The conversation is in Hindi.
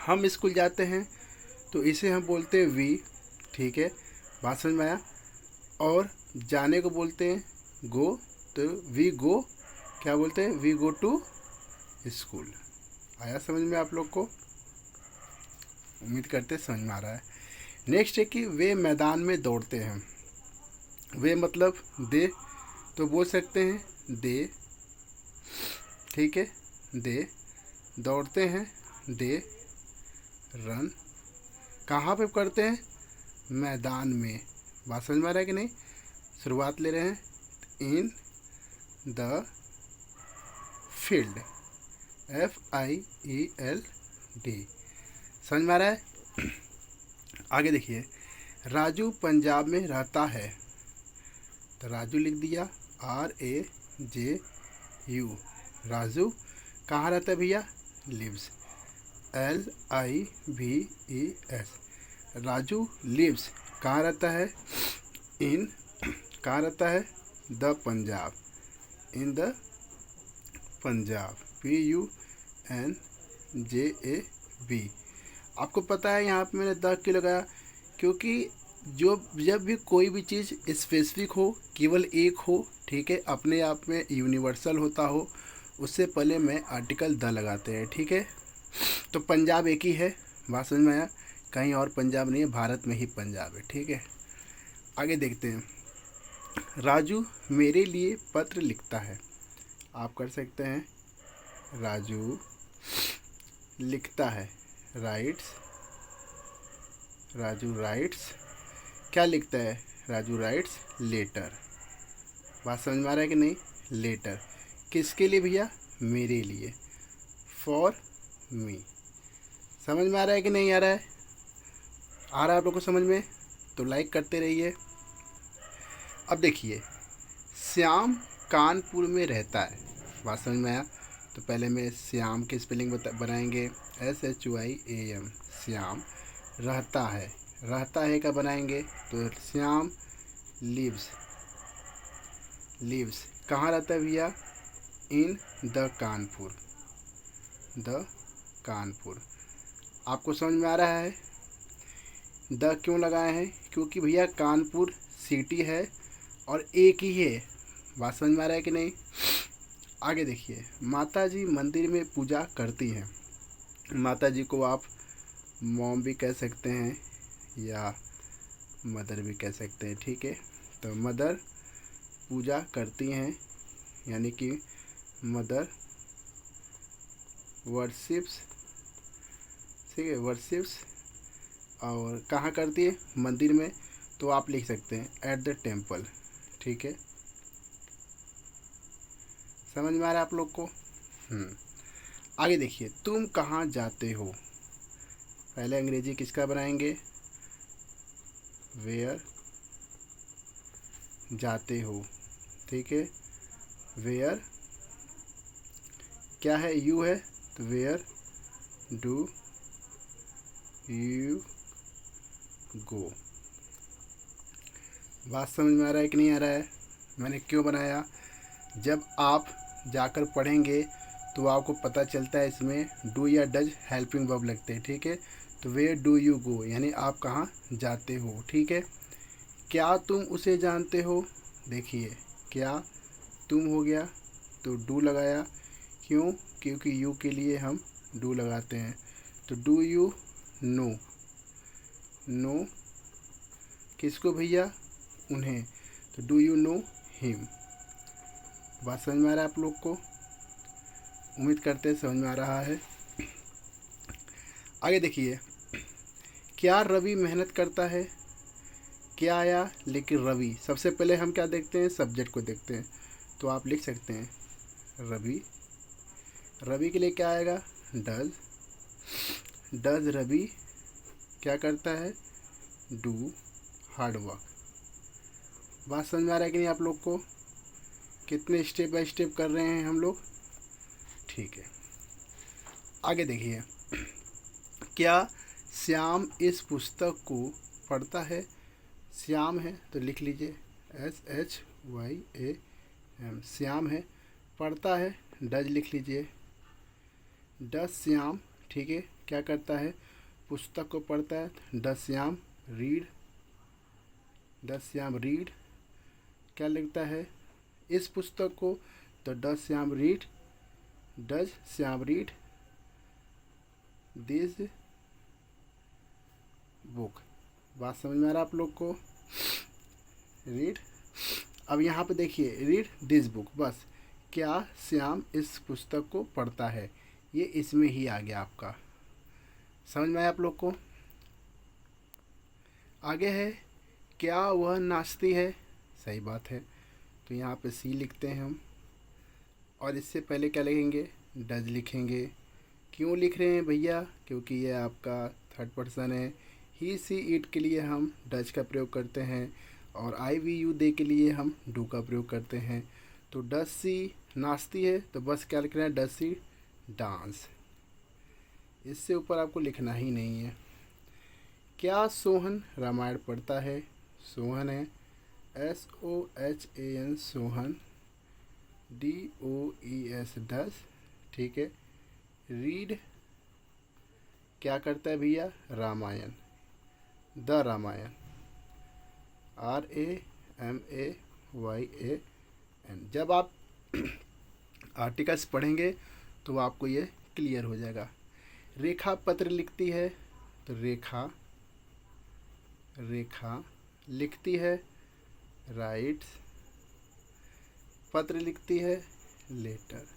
हम स्कूल जाते हैं तो इसे हम बोलते हैं वी, ठीक है, बात समझ में आया। और जाने को बोलते हैं गो, तो वी गो क्या बोलते हैं, वी गो टू स्कूल। आया समझ में आप लोग को? उम्मीद करते समझ में आ रहा है। नेक्स्ट है कि वे मैदान में दौड़ते हैं। वे मतलब दे, तो बोल सकते हैं दे, ठीक है, दे दौड़ते हैं, दे रन। कहाँ पे करते हैं, मैदान में। बात समझ में आ रहा है कि नहीं? शुरुआत ले रहे हैं, इन द फील्ड, FIELD। समझ में आ रहा है? आगे देखिए, राजू पंजाब में रहता है, तो राजू लिख दिया RAJU। राजू कहाँ रहता है भैया, लिव्स, LIVES। राजू लिव्स कहाँ रहता है, इन, कहाँ रहता है, the Punjab, in the Punjab, PUNJAB। आपको पता है यहाँ पे मैंने द क्यों लगाया, क्योंकि जब भी कोई भी चीज़ स्पेसिफिक हो, केवल एक हो, ठीक है, अपने आप में यूनिवर्सल होता हो, उससे पहले मैं आर्टिकल द लगाते हैं, ठीक है। तो पंजाब एक ही है, बात समझ में आया, कहीं और पंजाब नहीं है, भारत में ही पंजाब है, ठीक है। आगे देखते हैं, राजू मेरे लिए पत्र लिखता है। आप कर सकते हैं, राजू लिखता है, राइट्स, राजू राइट्स, क्या लिखता है, राजू राइट्स लेटर। बात समझ में आ रहा है कि नहीं? लेटर किसके लिए भैया, मेरे लिए, फॉर मी। समझ में आ रहा है कि नहीं आ रहा है? आ रहा है आप लोग को समझ में? तो लाइक करते रहिए। अब देखिए, श्याम कानपुर में रहता है। बात समझ में आया? तो पहले मैं श्याम की स्पेलिंग बनाएंगे, SHYAM, श्याम। रहता है, रहता है का बनाएंगे तो श्याम लिव्स, लिव्स कहाँ रहता है भैया, in the Kanpur, the Kanpur. आपको समझ में आ रहा है द क्यों लगाए हैं? क्योंकि भैया कानपुर सिटी है और एक ही है। बात समझ में आ रहा है कि नहीं? आगे देखिए, माता जी मंदिर में पूजा करती हैं। माता जी को आप मॉम भी कह सकते हैं या मदर भी कह सकते हैं, ठीक है। तो मदर पूजा करती हैं, यानी कि मदर वर्शिप्स, ठीक है, वर्शिप्स। और कहाँ करती है, मंदिर में, तो आप लिख सकते हैं एट द टेम्पल, ठीक है। समझ में आ रहा है आप लोग को? आगे देखिए, तुम कहाँ जाते हो। पहले अंग्रेजी किसका बनाएंगे, वेयर जाते हो, ठीक है। वेयर क्या है, यू है, तो वेयर डू यू गो। बात समझ में आ रहा है कि नहीं आ रहा है? मैंने क्यों बनाया, जब आप जाकर पढ़ेंगे तो आपको पता चलता है इसमें डू या डज हेल्पिंग वर्ब लगते हैं, ठीक है। तो वेयर डू यू गो यानी आप कहाँ जाते हो, ठीक है। क्या तुम उसे जानते हो, देखिए क्या तुम हो गया तो डू लगाया, क्यों, क्योंकि यू के लिए हम डू लगाते हैं। तो डू यू नो, नो किसको भैया, उन्हें, तो डू यू नो हिम। बात समझ में आ रहा है आप लोग को? उम्मीद करते हैं समझ में आ रहा है। आगे देखिए, क्या रवि मेहनत करता है, क्या आया, लेकिन रवि, सबसे पहले हम क्या देखते हैं, सब्जेक्ट को देखते हैं। तो आप लिख सकते हैं रवि, रवि के लिए क्या आएगा, डज, डज रवि क्या करता है, डू हार्ड वर्क। बात समझ में आ रहा है कि नहीं आप लोग को? कितने स्टेप बाय स्टेप कर रहे हैं हम लोग, ठीक है। आगे देखिए, क्या श्याम इस पुस्तक को पढ़ता है, श्याम है तो लिख लीजिए SHYAM, श्याम है, पढ़ता है, डज लिख लीजिए, डज श्याम, ठीक है, क्या करता है, पुस्तक को पढ़ता है। Does Shyam read, does Shyam read क्या लिखता है, इस पुस्तक को। तो does Shyam read, does Shyam read this book. बात समझ में आ रहा है आप लोग को, रीड। अब यहाँ पे देखिए रीड दिस बुक, बस क्या श्याम इस पुस्तक को पढ़ता है, ये इसमें ही आ गया आपका। समझ में आया आप लोग को। आगे है क्या वह नाचती है, सही बात है। तो यहाँ पे सी लिखते हैं हम, और इससे पहले क्या लिखेंगे, डज लिखेंगे। क्यों लिख रहे हैं भैया, क्योंकि ये आपका थर्ड पर्सन है। ही सी इट के लिए हम डज का प्रयोग करते हैं, और आई वी यू दे के लिए हम डू का प्रयोग करते हैं। तो डज सी नाचती है, तो बस क्या लिखना है, डज सी डांस। इससे ऊपर आपको लिखना ही नहीं है। क्या सोहन रामायण पढ़ता है, सोहन है SOHAN, सोहन DOES डज, ठीक है। रीड क्या करता है भैया, रामायण, द रामायण, RAMAYAN। जब आप आर्टिकल्स पढ़ेंगे तो आपको ये क्लियर हो जाएगा। रेखा पत्र लिखती है, तो रेखा लिखती है, राइट्स। पत्र लिखती है, लेटर।